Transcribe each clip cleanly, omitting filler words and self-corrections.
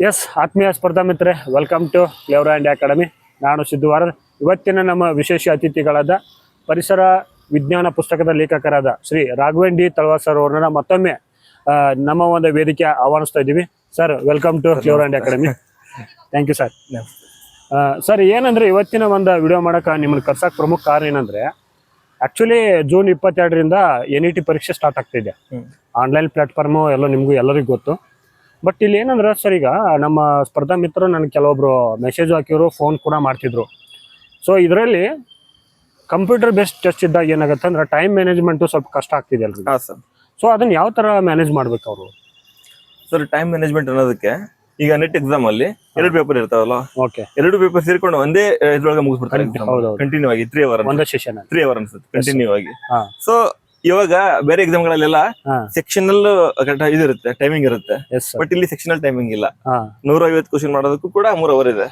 S ಆತ್ಮೀಯ ಸ್ಪರ್ಧಾ ಮಿತ್ರೆ, welcome to flavour and academy. ನಾನು ಸಿದ್ಧವಾರದ ಇವತ್ತಿನ ನಮ್ಮ ವಿಶೇಷ ಅತಿಥಿಗಳಾದ ಪರಿಸರ ವಿಜ್ಞಾನ ಪುಸ್ತಕದ ಲೇಖಕರಾದ ಶ್ರೀ ರಾಘವೇಂದ್ರ ಡಿ ತಳವಾರ್ ಸರ್ ಅವ್ರನ್ನ ಮತ್ತೊಮ್ಮೆ ನಮ್ಮ ಒಂದು ವೇದಿಕೆ ಆಹ್ವಾನಿಸ್ತಾ ಇದ್ದೀವಿ. Sir, welcome to flavour and academy. Thank you sir. Sir, ಏನಂದರೆ ಇವತ್ತಿನ ಒಂದು ವಿಡಿಯೋ ಮಾಡೋಕೆ ನಿಮ್ಮನ್ನು ಕರ್ಸೋಕೆ ಪ್ರಮುಖ ಕಾರಣ ಏನಂದರೆ, ಆ್ಯಕ್ಚುಲಿ ಜೂನ್ 22ರಿಂದ NET ಪರೀಕ್ಷೆ ಸ್ಟಾರ್ಟ್ ಆಗ್ತಿದೆ. ಆನ್ಲೈನ್ ಪ್ಲಾಟ್ಫಾರ್ಮು ನಿಮಗೂ ಎಲ್ಲರಿಗೂ ಗೊತ್ತು. ಬಟ್ ಇಲ್ಲಿ ಏನಂದ್ರೆ ಸರ್, ಈಗ ನಮ್ಮ ಸ್ಪರ್ಧಾ ಮಿತ್ರರು ನನಗೆ ಕೆಲವೊಬ್ರು ಮೆಸೇಜ್ ಹಾಕಿದ್ರು, ಫೋನ್ ಕೂಡ ಮಾಡ್ತಿದ್ರು. ಸೊ ಇದರಲ್ಲಿ ಕಂಪ್ಯೂಟರ್ ಬೇಸ್ಡ್ ಟೆಸ್ಟ್ ಇದ್ದಾಗ ಏನಾಗುತ್ತೆ ಅಂದ್ರೆ ಟೈಮ್ ಮ್ಯಾನೇಜ್ಮೆಂಟು ಸ್ವಲ್ಪ ಕಷ್ಟ ಆಗ್ತಿದೆ ಅಲ್ರಿ. ಹಾಂ ಸರ್. ಸೊ ಅದನ್ನ ಯಾವ ಥರ ಮ್ಯಾನೇಜ್ ಮಾಡ್ಬೇಕು ಅವರು? ಸರ್, ಟೈಮ್ ಮ್ಯಾನೇಜ್ಮೆಂಟ್ ಅನ್ನೋದಕ್ಕೆ ಈಗ ನೆಟ್ ಎಕ್ಸಾಮ್ ಅಲ್ಲಿ 2 ಪೇಪರ್ ಇರ್ತಾವಲ್ಲ. ಓಕೆ. 2 ಪೇಪರ್ ಸೇರ್ಕೊಂಡು ಒಂದೇ ಇದ್ರೊಳಗೆ ಮುಗಿಸ್ಬಿಡ್ತಾರೆ. ಕಂಟಿನ್ಯೂ ಆಗಿ 3 ಅವರ್ ಒಂದೇ ಸೆಷನ್ 3 ಅವರ್ ಅನ್ಸುತ್ತೆ ಕಂಟಿನ್ಯೂ ಆಗಿ. ಸೊ ಇವಾಗ ಬೇರೆ ಎಕ್ಸಾಮ್ ಗಳಲ್ಲೆಲ್ಲ ಸೆಕ್ಷನಲ್ ಇದಿರುತ್ತೆ, ಟೈಮಿಂಗ್ ಇರುತ್ತೆ. ಬಟ್ ಇಲ್ಲಿ ಸೆಕ್ಷನಲ್ ಟೈಮಿಂಗ್ ಇಲ್ಲ. 150 ಕ್ವಶನ್ ಮಾಡೋದಕ್ಕೂ ಕೂಡ 3 ಅವರ್ ಇದೆ.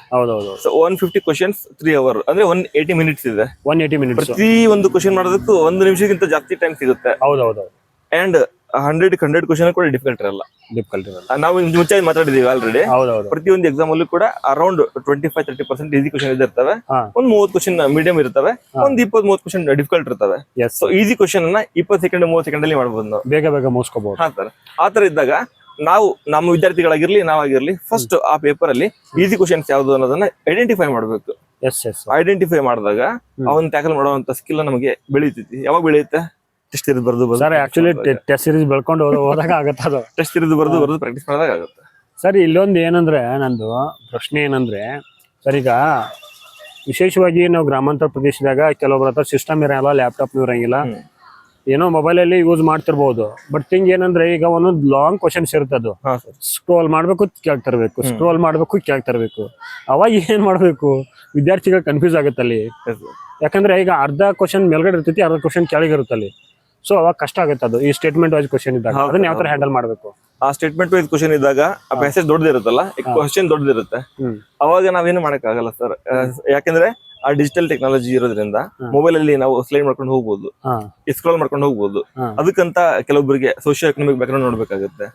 ಸೊ 150 ಕ್ವಶನ್ಸ್ 3 ಅವರ್ ಅಂದ್ರೆ 180 ಮಿನಿಟ್ಸ್ ಇದೆ. 180 ಮಿನಿಟ್ಸ್ ಪ್ರತಿ ಒಂದು ಕ್ವಶನ್ ಮಾಡೋದಕ್ಕೂ 1 ನಿಮಿಷಕ್ಕಿಂತ ಜಾಸ್ತಿ ಟೈಮ್ ಸಿಗುತ್ತೆ. ಹೌದೌದು. ಅಂಡ್ 100 ಕ್ವಶನ್ ಕೂಡ ಡಿಫಿಕಲ್ಟ್ ಇರಲ್ಲ. ನಾವು ಮುಂಚೆ ಮಾತಾಡಿದೀವಿ ಆಲ್ರೆಡಿ. ಪ್ರತಿಯೊಂದು ಎಕ್ಸಾಮ್ ಅಲ್ಲೂ ಕೂಡ ಅರೌಂಡ್ 25-30% ಈಸಿ ಕ್ವಶನ್ ಇರ್ತವೆ. ಒಂದ್ 30 ಕ್ವಶನ್ ಮೀಡಿಯಂ ಇರ್ತವೆ, ಒಂದ್ 20-30 ಕ್ವಶನ್ ಡಿಫಿಕಲ್ಟ್ ಇರ್ತವೆ. ಸೊ ಈಸಿ ಕ್ವಶನ್ ಅನ್ನ 20 ಸೆಕೆಂಡ್ 30 ಸೆಕೆಂಡ್ ಅಲ್ಲಿ ಮಾಡಬಹುದು, ನಾವು ಬೇಗ ಮುಗಿಸ್ಕೋಬಹುದು. ಹಾ ಸರ್. ಆತರ ಇದ್ದಾಗ ನಾವು ನಮ್ಮ ವಿದ್ಯಾರ್ಥಿಗಳಾಗಿರ್ಲಿ ನಾವಾಗಿರ್ಲಿ ಫಸ್ಟ್ ಆ ಪೇಪರ್ ಅಲ್ಲಿ ಈಸಿ ಕ್ವಶನ್ಸ್ ಯಾವ್ದು ಅನ್ನೋದನ್ನ ಐಡೆಂಟಿಫೈ ಮಾಡ್ಬೇಕು. ಐಡೆಂಟಿಫೈ ಮಾಡಿದಾಗ ಅವನ್ ಟ್ಯಾಕಲ್ ಮಾಡುವಂತ ಸ್ಕಿಲ್ ನಮಗೆ ಬೆಳೀತೈತಿ. ಯಾವಾಗ ಬೆಳೆಯುತ್ತೆ? ಟೆಸ್ಟ್ ಸೀರೀಸ್ ಬರ್ದು ಸರ್. ಆಕ್ಚುಲಿ ಟೆಸ್ಟ್ ಸೀರೀಸ್ ಬೆಳ್ಕೊಂಡು ಹೋದಾಗ ಆಗುತ್ತೆ. ಅದು ಟೆಸ್ಟ್ ಸೀರೀಸ್ ಬರ್ದು ಪ್ರಾಕ್ಟೀಸ್ ಮಾಡಿದಾಗ ಆಗುತ್ತೆ. ಸರ್, ಇಲ್ಲೊಂದು ಏನಂದ್ರೆ ನಂದು ಪ್ರಶ್ನೆ ಏನಂದ್ರೆ ಸರ್, ಈಗ ವಿಶೇಷವಾಗಿ ನಾವು ಗ್ರಾಮಾಂತರ ಪ್ರದೇಶದಾಗ ಕೆಲವೊಬ್ಬರ ಹತ್ರ ಸಿಸ್ಟಮ್ ಇರಲ್ಲ, ಲ್ಯಾಪ್ಟಾಪ್ ಇರಂಗಿಲ್ಲ, ಏನೋ ಮೊಬೈಲಲ್ಲಿ ಯೂಸ್ ಮಾಡ್ತಿರ್ಬೋದು. ಬಟ್ ಥಿಂಗ್ ಏನಂದ್ರೆ ಈಗ ಒಂದೊಂದು ಲಾಂಗ್ ಕ್ವಶನ್ಸ್ ಇರ್ತದ್ದು, ಸ್ಕ್ರೋಲ್ ಮಾಡ್ಬೇಕು ಕೇಳ್ತಿರ್ಬೇಕು, ಸ್ಕ್ರೋಲ್ ಮಾಡ್ಬೇಕು ಕೇಳ್ತಿರ್ಬೇಕು. ಅವಾಗ ಏನ್ ಮಾಡ್ಬೇಕು? ವಿದ್ಯಾರ್ಥಿಗಳು ಕನ್ಫ್ಯೂಸ್ ಆಗುತ್ತೆ ಅಲ್ಲಿ. ಯಾಕಂದ್ರೆ ಈಗ ಅರ್ಧ ಕ್ವಶನ್ ಮೇಲ್ಗಡೆ ಇರ್ತೈತಿ, ಅರ್ಧ ಕ್ವಶನ್ ಕೆಳಗಿರುತ್ತಲ್ಲಿ. ಸೊ ಅವಾಗ ಕಷ್ಟ ಆಗುತ್ತೆ. ಅದು ಈ ಸ್ಟೇಟ್ಮೆಂಟ್ ವೈಸ್ ಕ್ವಶನ್ ಇದ್ದಾಗ ಅದನ್ನ ಯಾವ ತರ ಹ್ಯಾಂಡಲ್ ಮಾಡ್ಬೇಕು? ಆ ಸ್ಟೇಟ್ಮೆಂಟ್ ವೈಸ್ ಕ್ವಶನ್ ಇದ್ದಾಗ ಆ ಪ್ಯಾಸೇಜ್ ದೊಡ್ಡದಿರುತ್ತಲ್ಲ, ಕ್ವಶನ್ ದೊಡ್ಡದಿರುತ್ತೆ. ಅವಾಗ ನಾವೇನು ಮಾಡಕ್ ಆಗಲ್ಲ ಸರ್. ಯಾಕಂದ್ರೆ ಆ ಡಿಜಿಟಲ್ ಟೆಕ್ನಾಲಜಿ ಇರೋದ್ರಿಂದ ಮೊಬೈಲ್ ಅಲ್ಲಿ ನಾವು ಸ್ಲೈಡ್ ಮಾಡ್ಕೊಂಡು ಹೋಗ್ಬೋದು, ಸ್ಕ್ರೋಲ್ ಮಾಡ್ಕೊಂಡು ಹೋಗ್ಬೋದು. ಅದಕ್ಕಂತ ಕೆಲವೊಬ್ಬರಿಗೆ ಸೋಶಿಯೋ ಎಕನಾಮಿಕ್ ಬ್ಯಾಕ್ ಗ್ರೌಂಡ್ ನೋಡ್ಬೇಕಾಗುತ್ತೆ.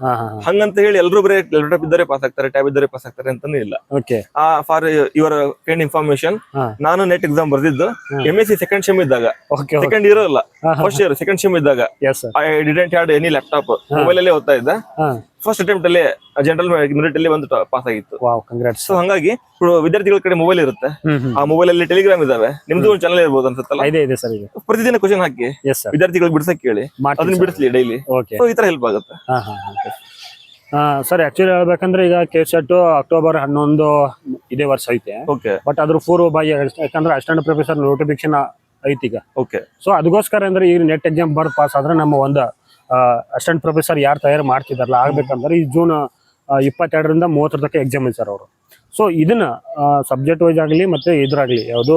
ಹಂಗಂತ ಹೇಳಿ ಎಲ್ಲರೂ ಬರೀ ಲ್ಯಾಪ್ಟಾಪ್ ಇದ್ದಾರೆ ಪಾಸ್ ಆಗ್ತಾರೆ, ಟ್ಯಾಬ್ ಇದ್ದಾರೆ ಪಾಸ್ ಆಗ್ತಾರೆ ಅಂತಾನು ಇಲ್ಲ. ಫಾರ್ ಯುವರ್ ಕೈಂಡ್ ಇನ್ಫಾರ್ಮೇಶನ್, ನಾನು ನೆಟ್ ಎಕ್ಸಾಮ್ ಬರ್ದಿದ್ದು MSc ಸೆಕೆಂಡ್ ಸೆಮ್ ಇದ್ದಾಗ, ಸೆಕೆಂಡ್ ಇಯರ್ ಅಲ್ಲ ಫಸ್ಟ್ ಇಯರ್ ಸೆಕೆಂಡ್ ಸೆಮ್ ಇದ್ದಾಗ, I didn't had any laptop, mobile ಅಲ್ಲೇ ಓದ್ತಾ ಇದ್ದ. ಫಸ್ಟ್ ಅಟೆಂಪ್ಟ್ ಅಲ್ಲಿ ಜನರಲ್ ಮೆರಿಟ್ ಅಲ್ಲಿ ಒಂದು ಪಾಸ್ ಆಗಿತ್ತು. ಸೊ ಹಂಗಾಗಿ ವಿದ್ಯಾರ್ಥಿಗಳ ಕಡೆ ಮೊಬೈಲ್ ಇರುತ್ತೆ, ಆ ಮೊಬೈಲ್ ಅಲ್ಲಿ ಟೆಲಿಗ್ರಾಮ್ ಇದಾವೆ, ನಿಮ್ದು ಒಂದು ಚಾನಲ್ ಇರ್ಬೋದು ಅನ್ಸುತ್ತಲ್ಲ. ಪ್ರತಿದಿನ ಕ್ವಶನ್ ಹಾಕಿ ವಿದ್ಯಾರ್ಥಿಗಳಿಗೆ ಬಿಡ್ಸಕ್ ಕೇಳಿ, ಅದನ್ನ ಬಿಡಿಸ್ಲಿ ಡೈಲಿ. ಸೊ ಈ ತರ ಹೆಲ್ಪ್ ಆಗುತ್ತೆ. ಸರ್, ಆಕ್ಚುಲಿ ಹೇಳ್ಬೇಕಂದ್ರೆ ಈಗ KCET ಅಕ್ಟೋಬರ್ 11 ಇದೇ ವರ್ಷ ಐತೆ. ಬಟ್ ಅದ್ರ ಪೂರ್ವಭಾವಿ, ಯಾಕಂದ್ರೆ ಅಸಿಸ್ಟೆಂಟ್ ಪ್ರೊಫೆಸರ್ ನೋಟಿಫಿಕೇಶನ್ ಐತಿ ಈಗ. ಸೊ ಅದಕ್ಕೋಸ್ಕರ ಅಂದ್ರೆ ಈಗ ನೆಟ್ ಎಕ್ಸಾಮ್ ಬರ್ದು ಪಾಸ್ ಆದ್ರೆ ನಮ್ಮ ಒಂದು ಅಸಿಸ್ಟೆಂಟ್ ಪ್ರೊಫೆಸರ್ ಯಾರು ತಯಾರು ಮಾಡ್ತಿದಾರಲ್ಲ ಆಗ್ಬೇಕಂದ್ರೆ ಈ ಜೂನ್ 22ರಿಂದ 30 ತನಕ ಎಕ್ಸಾಮ್ ಇದೆ ಸರ್ ಅವರು. ಸೊ ಇದನ್ನ ಸಬ್ಜೆಕ್ಟ್ ವೈಸ್ ಆಗಲಿ ಮತ್ತೆ ಇದ್ರಾಗ್ಲಿ ಯಾವುದು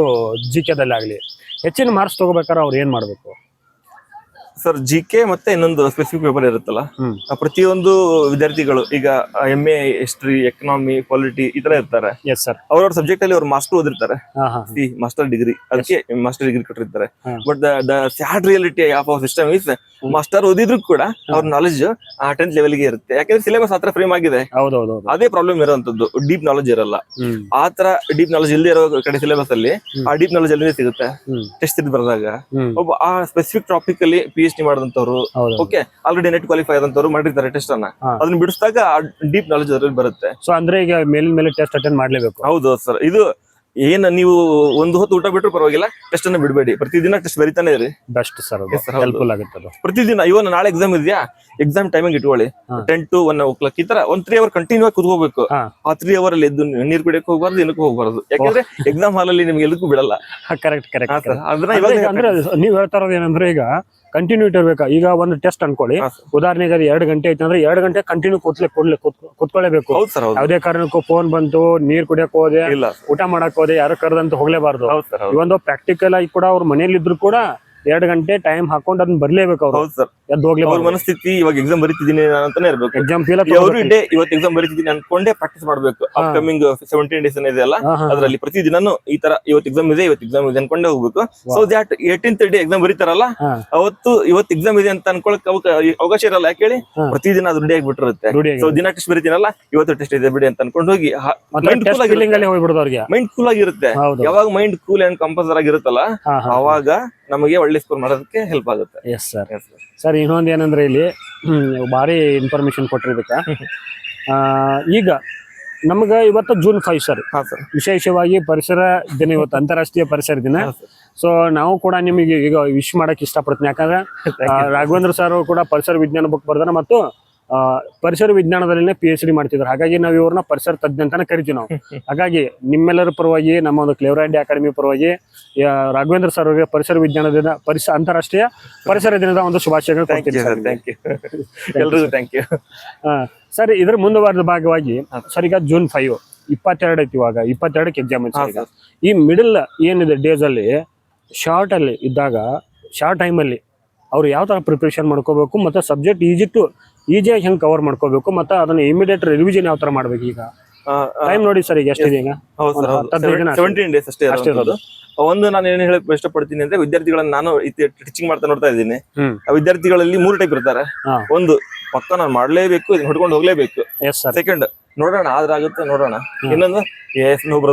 GK ದಲ್ಲಿ ಆಗಲಿ ಹೆಚ್ಚಿನ ಮಾರ್ಕ್ಸ್ ತಗೋಬೇಕಾದ್ರೆ ಅವ್ರು ಏನ್ ಮಾಡ್ಬೇಕು ಸರ್? GK ಮತ್ತೆ ಇನ್ನೊಂದು ಸ್ಪೆಸಿಫಿಕ್ ಪೇಪರ್ ಇರುತ್ತಲ್ಲ, ಪ್ರತಿಯೊಂದು ವಿದ್ಯಾರ್ಥಿಗಳು ಈಗ MA ಹಿಸ್ಟ್ರಿ, ಎಕನಾಮಿ, ಪಾಲಿಟಿ ಈ ತರ ಇರ್ತಾರೆ. ಅವ್ರವ್ರ ಸಬ್ಜೆಕ್ಟ್ ಅಲ್ಲಿ ಅವ್ರು ಮಾಸ್ಟರ್ ಓದಿರ್ತಾರೆ, ಮಾಸ್ಟರ್ ಡಿಗ್ರಿ, ಅದಕ್ಕೆ ಮಾಸ್ಟರ್ ಡಿಗ್ರಿ ಕೊಟ್ಟಿರ್ತಾರೆ. But the sad reality of our system is master ಓದಿದ್ರು ಕೂಡ ಅವ್ರ ನಾಲೆಜ್ 10th ಲೆವೆಲ್ಗೆ ಇರುತ್ತೆ. ಯಾಕಂದ್ರೆ ಸಿಲೆಬಸ್ ಆತರ ಫ್ರೇಮ್ ಆಗಿದೆ. ಅದೇ ಪ್ರಾಬ್ಲಮ್ ಇರೋಂಥದ್ದು, ಡೀಪ್ ನಾಲೆಜ್ ಇರಲ್ಲ. ಆತರ ಡೀಪ್ ನಾಲೆಜ್ ಇಲ್ಲದೆ ಇರೋ ಕಡೆ ಸಿಲೆಬಸ್ ಅಲ್ಲಿ ಆ ಡೀಪ್ ನಾಲೆಜ್ ಎಲ್ಲಿಂದ ಸಿಗುತ್ತೆ? ಟೆಸ್ಟ್ ಬರೆದಾಗ ಒಬ್ಬ ಆ ಸ್ಪೆಸಿಫಿಕ್ ಟಾಪಿಕ್ ಅಲ್ಲಿ PhD ಮಾಡಿದಂತವ್ರು, ಓಕೆ, ಆಲ್ರೆಡಿ ನೆಟ್ ಕ್ವಾಲಿಫೈ ಆದಂತವ್ರು ಮಾಡಿರ್ತಾರೆ ಟೆಸ್ಟ್ ಅನ್ನ. ಅದನ್ನ ಬಿಡಿಸಿದಾಗ ಡೀಪ್ ನಾಲೆಜ್ ಅದ್ರಲ್ಲಿ ಬರುತ್ತೆ. ಸೊ ಅಂದ್ರೆ ಈಗ ಮೇಲಿನ ಮೇಲೆ ಟೆಸ್ಟ್ ಅಟೆಂಡ್ ಮಾಡ್ಲೇಬೇಕು. ಹೌದು ಸರ್. ಇದು ಏನ್ ನೀವು ಒಂದು ಹೊತ್ತು ಊಟ ಬಿಟ್ಟರು ಪರವಾಗಿಲ್ಲ, ಟೆಸ್ಟ್ ಅನ್ನ ಬಿಡಬೇಡಿ. ಪ್ರತಿದಿನ ಟೆಸ್ಟ್ ಬರೀತಾನೆ ಇರಿ. ಬೆಸ್ಟ್ ಸರ್, ಹೆಲ್ಪ್ಫುಲ್ ಆಗುತ್ತೆ ಪ್ರತಿದಿನ. ಇವನ್ ನಾಳೆ ಎಕ್ಸಾಮ್ ಇದೆಯಾ, ಎಕ್ಸಾಮ್ ಟೈಮಿಂಗ್ ಇಟ್ಕೊಳ್ಳಿ 10 to 1 o'clock ಈ ತರ 3 ಅವರ್ ಕಂಟಿನ್ಯೂ ಆಗಿ ಕೂತ್ಕೋಬೇಕು. ಆ 3 ಅವರ್ ಅಲ್ಲಿ ಎದ್ದು ನೀರ್ ಕುಡಿಯಕ್ಕೆ ಹೋಗ್ಬಾರ್ದು, ಏನಕ್ಕೂ ಹೋಗ್ಬಾರ್ದು. ಯಾಕಂದ್ರೆ ಎಕ್ಸಾಮ್ ಹಾಲ್ ಅಲ್ಲಿ ನಿಮ್ಗೆ ಎಲ್ಲಕ್ಕೂ ಬಿಡಲ್ಲ. ಕರೆಕ್ಟ್. ಅಂದ್ರೆ ನೀವ್ ಹೇಳ್ತಾ ಇರೋದು ಏನಂದ್ರೆ ಈಗ ಕಂಟಿನ್ಯೂಟಿ ಇರ್ಬೇಕಾ. ಈಗ ಒಂದು ಟೆಸ್ಟ್ ಅನ್ಕೊಳ್ಳಿ, ಉದಾಹರಣೆಗೆ ಅದು 2 ಗಂಟೆ ಐತೆ ಅಂದ್ರೆ 2 ಗಂಟೆ ಕಂಟಿನ್ಯೂ ಕೂತ್ಕೊಳ್ಳೇಬೇಕು. ಯಾವುದೇ ಕಾರಣಕ್ಕೂ ಫೋನ್ ಬಂತು, ನೀರ್ ಕುಡಿಯಕ್ ಹೋದೆ, ಊಟ ಮಾಡಕ್ ಹೋದೆ, ಯಾರು ಕರೆದಂತ ಹೋಗ್ಲೇಬಾರ್ದು. ಈ ಒಂದು ಪ್ರಾಕ್ಟಿಕಲ್ ಆಗಿ ಕೂಡ ಅವ್ರ ಮನೇಲಿ ಇದ್ರು ಕೂಡ 2 ಗಂಟೆ ಟೈಮ್ ಹಾಕೊಂಡು ಅದನ್ನ ಬರ್ಲೇಬೇಕು ಅವ್ರು. ಹೌದು ಸರ್. ಎದ್ದು ಹೋಗ್ಲಿ ಅವ್ರ ಮನಸ್ಥಿತಿ ಇವಾಗ ಎಕ್ಸಾಮ್ ಬರೀತಿದ್ದೀನಿ ಅಂತಾನೆ ಇರ್ಬೇಕು. ಎಕ್ಸಾಮ್ ಫೀಲ್ ಎವ್ರಿ ಡೇ ಇವತ್ತು ಎಕ್ಸಾಮ್ ಬರೀತಿದ್ದೀನಿ ಅನ್ಕೊಂಡೇ ಪ್ರಾಕ್ಟೀಸ್ ಮಾಡ್ಬೇಕು. ಅಪ್ಕಮಿಂಗ್ 17 ಡೇಸ್ ಇದೆ ಅಲ್ಲ, ಅದ್ರಲ್ಲಿ ಪ್ರತಿ ದಿನಾನು ಈ ತರ ಇವತ್ತು ಎಕ್ಸಾಮ್ ಇದೆ ಅನ್ಕೊಂಡೇ ಹೋಗ್ಬೇಕು. So that 18th day exam ಬರೀತಾರಲ್ಲ, ಅವತ್ತು ಇವತ್ತು ಎಕ್ಸಾಮ್ ಇದೆ ಅಂತ ಅನ್ಕೊಳಕ್ ಅವಕಾಶ ಇರಲ್ಲ. ಯಾಕೆ ಹೇಳಿ, ಪ್ರತಿದಿನ ಅದು ರೂಢಿ ಆಗ್ಬಿಟ್ಟಿರುತ್ತೆ. ಸೊ ದಿನ ಟೆಸ್ಟ್ ಬರೀತೀನಲ್ಲ, ಇವತ್ತು ಟೆಸ್ಟ್ ಇದೆ ಬಿಡಿ ಅಂತ ಅನ್ಕೊಂಡು ಹೋಗಿ ಮೈಂಡ್ ಕೂಲ್ ಆಗಿರುತ್ತೆ. ಯಾವಾಗ ಮೈಂಡ್ ಕೂಲ್ ಅಂಡ್ ಕಂಪಲ್ಸರ್ ಆಗಿರುತ್ತಲ್ಲ, ಅವಾಗ ನಮಗೆ ಒಳ್ಳೆ ಸ್ಕೋರ್ ಮಾಡೋದಕ್ಕೆ ಹೆಲ್ಪ್ ಆಗುತ್ತೆ. Yes sir. ಸರ್ ಇನ್ನೊಂದು ಏನಂದ್ರೆ ಇಲ್ಲಿ ಭಾರಿ ಇನ್ಫಾರ್ಮೇಶನ್ ಕೊಟ್ರಿ ಇದಕ್ಕೆ. ಈಗ ನಮ್ಗ ಇವತ್ತು June 5 ಸರ್, ವಿಶೇಷವಾಗಿ ಪರಿಸರ ದಿನ, ಇವತ್ತು ಅಂತಾರಾಷ್ಟ್ರೀಯ ಪರಿಸರ ದಿನ. ಸೊ ನಾವು ಕೂಡ ನಿಮಗೆ ಈಗ ವಿಶ್ ಮಾಡಕ್ ಇಷ್ಟಪಡ್ತೀನಿ. ಯಾಕಂದ್ರೆ ರಾಘವೇಂದ್ರ ಸರ್ ಕೂಡ ಪರಿಸರ ವಿಜ್ಞಾನ ಬುಕ್ ಬರ್ದಾರ ಮತ್ತು ಪರಿಸರ ವಿಜ್ಞಾನದಲ್ಲಿನೇ PhD ಮಾಡ್ತಿದ್ರು. ಹಾಗಾಗಿ ನಾವು ಇವ್ರನ್ನ ಪರಿಸರ ತಜ್ಞ ಅಂತಾನೆ ಕರಿತೀವಿ ನಾವು. ಹಾಗಾಗಿ ನಿಮ್ಮೆಲ್ಲರ ಪರವಾಗಿ, ನಮ್ಮ ಒಂದು ಕ್ಲೇವರ್ ಇಂಡಿಯಾ ಅಕಾಡೆಮಿ ಪರವಾಗಿ ರಾಘವೇಂದ್ರ ಸರ್ ಅವರಿಗೆ ಪರಿಸರ ವಿಜ್ಞಾನದಿಂದ ಅಂತಾರಾಷ್ಟ್ರೀಯ ಪರಿಸರ ದಿನದ ಒಂದು ಶುಭಾಶಯಗಳು ಕೊಡ್ತೀನಿ ಸರ್. ಎಲ್ರಿಗೂ ಥ್ಯಾಂಕ್ ಯು. ಸರ್, ಇದ್ರ ಮುಂದುವರೆದ ಭಾಗವಾಗಿ ಸರ್, ಈಗ June 5 22 ಐತಿ. ಇವಾಗ 22ಕ್ಕೆ ಎಕ್ಸಾಮ್ ಐತಿ. ಈ ಮಿಡಲ್ ಏನಿದೆ ಡೇಸ್ ಅಲ್ಲಿ, ಶಾರ್ಟ್ ಅಲ್ಲಿ ಇದ್ದಾಗ, ಶಾರ್ಟ್ ಟೈಮಲ್ಲಿ ಅವ್ರು ಯಾವ ತರ ಪ್ರಿಪರೇಷನ್ ಮಾಡ್ಕೋಬೇಕು, ಮತ್ತೆ ಸಬ್ಜೆಕ್ಟ್ ಈಜಿಯಾಗಿ ಹೆಂಗ್ ಕವರ್ ಮಾಡ್ಕೋಬೇಕು, ಮತ್ತೆ ಅದನ್ನ ಇಮಿಡಿಯೇಟ್ ರಿವಿಷನ್ ಯಾವ ತರ ಮಾಡ್ಬೇಕು? ಈಗ ಟೈಮ್ ನೋಡಿ ಸರ್, ಈಗ ಎಷ್ಟಿದೆ? ಈಗ 17 ಡೇಸ್ ಅಷ್ಟೇ ಇರೋದು. ಒಂದು ನಾನು ಏನ್ ಹೇಳಕ್ ಇಷ್ಟಪಡ್ತೀನಿ ಅಂದ್ರೆ, ವಿದ್ಯಾರ್ಥಿಗಳನ್ನ ನಾನು ಟೀಚಿಂಗ್ ಮಾಡ್ತಾ ನೋಡ್ತಾ ಇದ್ದೀನಿ. ವಿದ್ಯಾರ್ಥಿಗಳಲ್ಲಿ 3 ಟೈಪ್ ಇರ್ತಾರೆ. ಒಂದು, ಪಕ್ಕ ನಾನು ಮಾಡ್ಲೇಬೇಕು, ಇದನ್ನ ಹೊಡ್ಕೊಂಡು ಹೋಗ್ಲೇಬೇಕು. ಸೆಕೆಂಡ್, ನೋಡೋಣ ಆದ್ರೆ ಆಗುತ್ತೆ ನೋಡೋಣ. ಇನ್ನೊಂದು,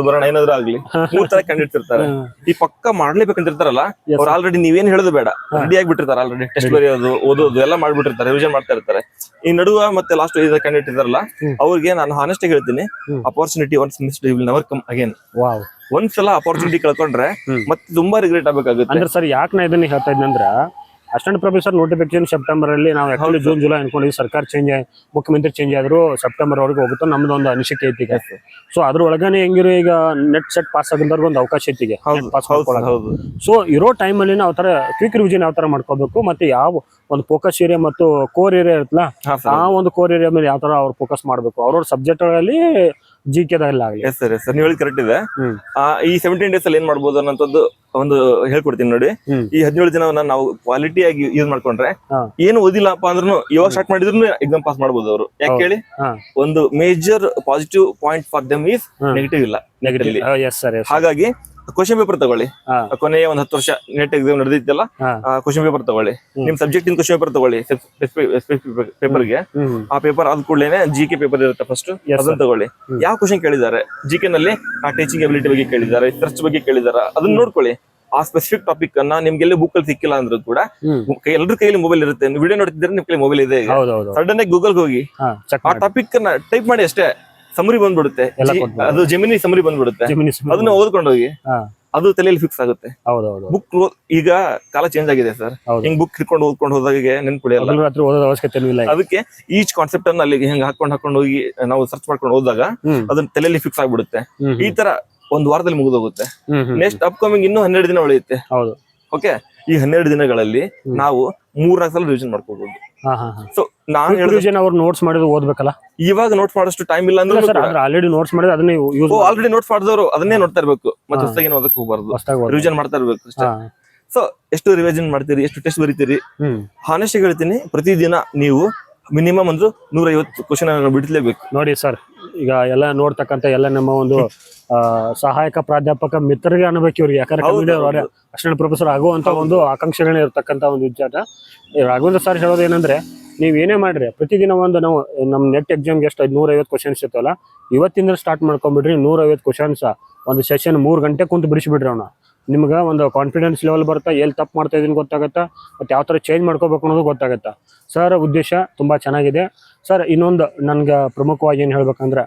ಬರೋಣ ಏನಾದ್ರು ಆಗ್ಲಿ. 3 ತರ ಕ್ಯಾಂಡಿಡೇಟ್ಸ್ ಇರ್ತಾರೆ. ಈ ಪಕ್ಕ ಮಾಡ್ಲೇಬೇಕಂತ ಇರ್ತಾರಲ್ಲ, ಅವ್ರು ಆಲ್ರೆಡಿ ನೀವೇನ್ ಹೇಳೋದು ಬೇಡ, ರೆಡಿ ಆಗ್ಬಿಟ್ಟಿರ್ತಾರೆ. ಆಲ್ರೆಡಿ ಟೆಸ್ಟ್ ಬರೆಯೋದು, ಓದೋದು ಎಲ್ಲ ಮಾಡ್ಬಿಟ್ಟಿರ್ತಾರೆ, ರಿವಿಷನ್ ಮಾಡ್ತಾ ಇರ್ತಾರೆ. ಈ ನಡುವ ಮತ್ತೆ ಲಾಸ್ಟ್ 5 ಕ್ಯಾಂಡಿಡೇಟ್ ಇದಾರಲ್ಲ, ಅವ್ರಿಗೆ ನಾನು ಹಾನೆಸ್ಟ್ ಆಗಿ ಹೇಳ್ತೀನಿ, opportunity once missed will never come again. ಒಂದ್ಸಲ ಅಪರ್ಚುನಿಟಿ ಕಳ್ಕೊಂಡ್ರೆ ಮತ್ತೆ ತುಂಬಾ ರಿಗ್ರೆಟ್ ಆಗ್ಬೇಕಾಗುತ್ತೆ. ಅಂದ್ರೆ ಸರ್, ಯಾಕೆ ನಾ ಇದನ್ನ ಹೇಳ್ತಾ ಇದ್ನಂದ್ರ, ಅಸಿಸ್ಟೆಂಟ್ ಪ್ರೊಫೆಸರ್ ನೋಟಿಫಿಕೇಶನ್ ಸೆಪ್ಟೆಂಬರ್ ಅಲ್ಲಿ, ನಾವು ಆಕ್ಚುಲಿ June July ಅನ್ಕೊಂಡಿದ್ವಿ. ಸರ್ಕಾರ ಮುಖ್ಯಮಂತ್ರಿ ಚೇಂಜ್ ಆದ್ರು, ಸೆಪ್ಟೆಂಬರ್ ವರೆಗೆ ಹೋಗುತ್ತೆ. ನಮ್ದು ಒಂದು ಅನಿಸಿಕೆ ಐತಿ. ಸೊ ಅದ್ರೊಳಗನೆ ಹೆಂಗಿರೋ, ಈಗ ನೆಟ್ ಸೆಟ್ ಪಾಸ್ ಆಗಿದ್ದವ್ರಿಗೆ ಒಂದು ಅವಕಾಶ ಐತಿಗೆ ಪಾಸ್ ಮಾಡ್ಕೊಳ್ಳೋದು. ಸೊ ಇರೋ ಟೈಮ್ ಅಲ್ಲಿ ನಾವು ತರ ಕ್ವಿಕ್ ರಿವಿಷನ್ ಯಾವ ತರ ಮಾಡ್ಕೋಬೇಕು, ಮತ್ತೆ ಯಾವ ಒಂದು ಫೋಕಸ್ ಏರಿಯಾ ಮತ್ತು ಕೋರ್ ಏರಿಯಾ ಇರುತ್ತಲ್ಲ, ಆ ಒಂದು ಕೋರ್ ಏರಿಯಾ ಮೇಲೆ ಯಾವ ತರ ಅವ್ರು ಫೋಕಸ್ ಮಾಡ್ಬೇಕು, ಅವ್ರವ್ರ ಸಬ್ಜೆಕ್ಟ್ ಗಳಲ್ಲಿ GK ದಾಗಲಿ. ಸರ್ ನೀವು ಹೇಳಿ ಕರೆಕ್ಟ್ ಇದೆ. ಈ 17 ಡೇಸ್ ಅಲ್ಲಿ ಏನ್ ಮಾಡ್ಬೋದು ಅನ್ನೋದು ಒಂದು ಹೇಳ್ಕೊಡ್ತೀನಿ ನೋಡಿ. ಈ 17 ದಿನವನ್ನ ನಾವು ಕ್ವಾಲಿಟಿ ಆಗಿ ಯೂಸ್ ಮಾಡ್ಕೊಂಡ್ರೆ, ಏನು ಓದಿಲ್ಲಪ್ಪ ಅಂದ್ರೂ ಇವಾಗ ಸ್ಟಾರ್ಟ್ ಮಾಡಿದ್ರು ಎಕ್ಸಾಮ್ ಪಾಸ್ ಮಾಡ್ಬೋದು ಅವರು. ಯಾಕೆ ಹೇಳಿ, ಒಂದು major positive point for them is negative ಇಲ್ಲ. ಹಾಗಾಗಿ ಕ್ವಶನ್ ಪೇಪರ್ ತಗೊಳ್ಳಿ. ಕೊನೆಯ ಒಂದು 10 ವರ್ಷ ನೆಟ್ ಎಕ್ಸಾಮ್ ನಡೆದಿತ್ತಲ್ಲ, ಕ್ವಶನ್ ಪೇಪರ್ ತಗೊಳ್ಳಿ. ನಿಮ್ ಸಬ್ಜೆಕ್ಟ್ ಇನ್ ಕ್ವಶನ್ ಪೇಪರ್ ತಗೊಳ್ಳಿ. ಪೇಪರ್ಗೆ ಆ ಪೇಪರ್ ಆದ ಕೂಡಲೇ GK ಪೇಪರ್ ಇರುತ್ತೆ ಫಸ್ಟ್, ಅದನ್ನ ತಗೊಳ್ಳಿ. ಯಾವ ಕ್ವಶನ್ ಕೇಳಿದ್ದಾರೆ GK ನಲ್ಲಿ, ಆ ಟೀಚಿಂಗ್ ಎಬಿಲಿಟಿ ಬಗ್ಗೆ ಕೇಳಿದ್ದಾರೆ, ರಿಸರ್ಚ್ ಬಗ್ಗೆ ಕೇಳಿದಾರ, ಅದನ್ನ ನೋಡ್ಕೊಳ್ಳಿ. ಆ ಸ್ಪೆಸಿಫಿಕ್ ಟಾಪಿಕ್ ಅನ್ನ ನಿಮ್ಗೆಲ್ಲ ಬುಕ್ ಅಲ್ಲಿ ಸಿಕ್ಕಿಲ್ಲ ಅಂದ್ರೂ ಕೂಡ, ಎಲ್ಲರ ಕೈಯಲ್ಲಿ ಮೊಬೈಲ್ ಇರುತ್ತೆ. ವಿಡಿಯೋ ನೋಡ್ತಿದ್ರೆ ನಿಮ್ ಕೈ ಮೊಬೈಲ್ ಇದೆ. ಸಡನ್ ಆಗಿ ಗೂಗಲ್ ಹೋಗಿ ಆ ಟಾಪಿಕ್ ಅನ್ನ ಟೈಪ್ ಮಾಡಿ ಅಷ್ಟೇ, ಸಮರಿ ಬಂದ್ಬಿಡುತ್ತೆ. ಅದು ಜೆಮಿನಿ ಸಮರಿ ಬಂದ್ಬಿಡುತ್ತೆ. ಅದನ್ನ ಓದ್ಕೊಂಡು ಹೋಗಿ, ಅದು ತಲೆಯಲ್ಲಿ ಫಿಕ್ಸ್ ಆಗುತ್ತೆ. ಬುಕ್ ಈಗ ಕಾಲ ಚೇಂಜ್ ಆಗಿದೆ ಸರ್. ಹಿಂಗ್ ಬುಕ್ ಹಿಡ್ಕೊಂಡು ಓದ್ಕೊಂಡು ಹೋದಾಗೆ ನೆನ್ಪಿಡಿಯಲ್ಲ. ಅದಕ್ಕೆ ಈಚ್ ಕಾನ್ಸೆಪ್ಟ್ ಅನ್ನ ಅಲ್ಲಿ ಹೆಂಗ್ ಹಾಕೊಂಡು ಹೋಗಿ ನಾವು ಸರ್ಚ್ ಮಾಡ್ಕೊಂಡು ಹೋದಾಗ ಅದನ್ನ ತಲೆಯಲ್ಲಿ ಫಿಕ್ಸ್ ಆಗ್ಬಿಡುತ್ತೆ. ಈ ತರ ಒಂದು ವಾರದಲ್ಲಿ ಮುಗಿದೋಗುತ್ತೆ. ನೆಕ್ಸ್ಟ್ ಅಪ್ಕಮಿಂಗ್ ಇನ್ನೂ 12 ದಿನ ಉಳಿಯುತ್ತೆ. ಓಕೆ, ಈ 12 ದಿನಗಳಲ್ಲಿ ನಾವು 3-4 ಸಲ ರಿವಿಷನ್ ಮಾಡ್ಕೋಬಹುದು. ಸೊ ನಾನು ನೋಟ್ಸ್ ಮಾಡಿದ್ರು ಓದ್ಬೇಕಲ್ಲ. ಇವಾಗ ನೋಟ್ಸ್ ಮಾಡೋಷ್ಟು ಟೈಮ್ ಇಲ್ಲ ಅಂದ್ರೆ ಆಲ್ರೆಡಿ ನೋಟ್ಸ್ ಮಾಡಿದ್ರೆ ಅದನ್ನೇ ಆಲ್ರೆಡಿ ನೋಟ್ಸ್ ಮಾಡಿದವರು ಅದನ್ನೇ ನೋಡ್ತಾ ಇರ್ಬೇಕು. ಮತ್ತೆ ಹೊಸದಾಗಿ ಏನು ಓದಕ್ಕೆ ಹೋಗ್ಬಾರ್ದು, ರಿವಿಷನ್ ಮಾಡ್ತಾ ಇರ್ಬೇಕು ಅಷ್ಟೇ. ಸೊ ಎಷ್ಟು ರಿವಿಷನ್ ಮಾಡ್ತೀರಿ, ಎಷ್ಟು ಟೆಸ್ಟ್ ಬರೀತೀರಿ, ಹಾನೆಸ್ಟ್ ಹೇಳ್ತೀನಿ, ಪ್ರತಿದಿನ ನೀವು ಮಿನಿಮಮ್ ಒಂದು 150 ಕ್ವಶನ್ ಬಿಡ್ಲೇಬೇಕು. ನೋಡಿ ಸರ್, ಈಗ ಎಲ್ಲ ನೋಡ್ತಕ್ಕಂತ ಎಲ್ಲ ನಮ್ಮ ಒಂದು ಸಹಾಯಕ ಪ್ರಾಧ್ಯಾಪಕ ಮಿತ್ರರಿಗೆ ಅನ್ಬೇಕು ಇವ್ರಿಗೆ. ಯಾಕಂದ್ರೆ ಅಸಿಸ್ಟೆಂಟ್ ಪ್ರೊಫೆಸರ್ ಆಗುವಂತ ಒಂದು ಆಕಾಂಕ್ಷೆಗಳೇ ಇರ್ತಕ್ಕಂಥ ಒಂದು ವಿಚಾರ. ರಾಘವೇಂದ್ರ ಸರ್ ಹೇಳೋದು ಏನಂದ್ರೆ, ನೀವ್ ಏನೇ ಮಾಡ್ರಿ, ಪ್ರತಿದಿನ ಒಂದು ನಾವು ನಮ್ ನೆಟ್ ಎಕ್ಸಾಮ್ಗೆ ಎಷ್ಟು 150 ಕ್ವಶನ್ಸ್ ಇರ್ತವಲ್ಲ, ಇವತ್ತಿಂದ ಸ್ಟಾರ್ಟ್ ಮಾಡ್ಕೊಂಡ್ಬಿಡ್ರಿ. 150 ಕ್ವಶನ್ಸ್ ಒಂದು ಸೆಷನ್ 3 ಗಂಟೆ ಕುಂತು ಬಿಡಿಸ್ಬಿಡ್ರಿ. ಅವ್ನ ನಿಮ್ಗೆ ಒಂದು ಕಾನ್ಫಿಡೆನ್ಸ್ ಲೆವೆಲ್ ಬರುತ್ತಾ, ಎಲ್ಲಿ ತಪ್ಪು ಮಾಡ್ತಾ ಇದೀನಿ ಗೊತ್ತಾಗತ್ತಾ, ಮತ್ತೆ ಯಾವ ಥರ ಚೇಂಜ್ ಮಾಡ್ಕೋಬೇಕು ಅನ್ನೋದು ಗೊತ್ತಾಗತ್ತಾ. ಸರ್ ಉದ್ದೇಶ ತುಂಬಾ ಚೆನ್ನಾಗಿದೆ. ಸರ್ ಇನ್ನೊಂದು ನನ್ಗೆ ಪ್ರಮುಖವಾಗಿ ಏನು ಹೇಳ್ಬೇಕಂದ್ರೆ,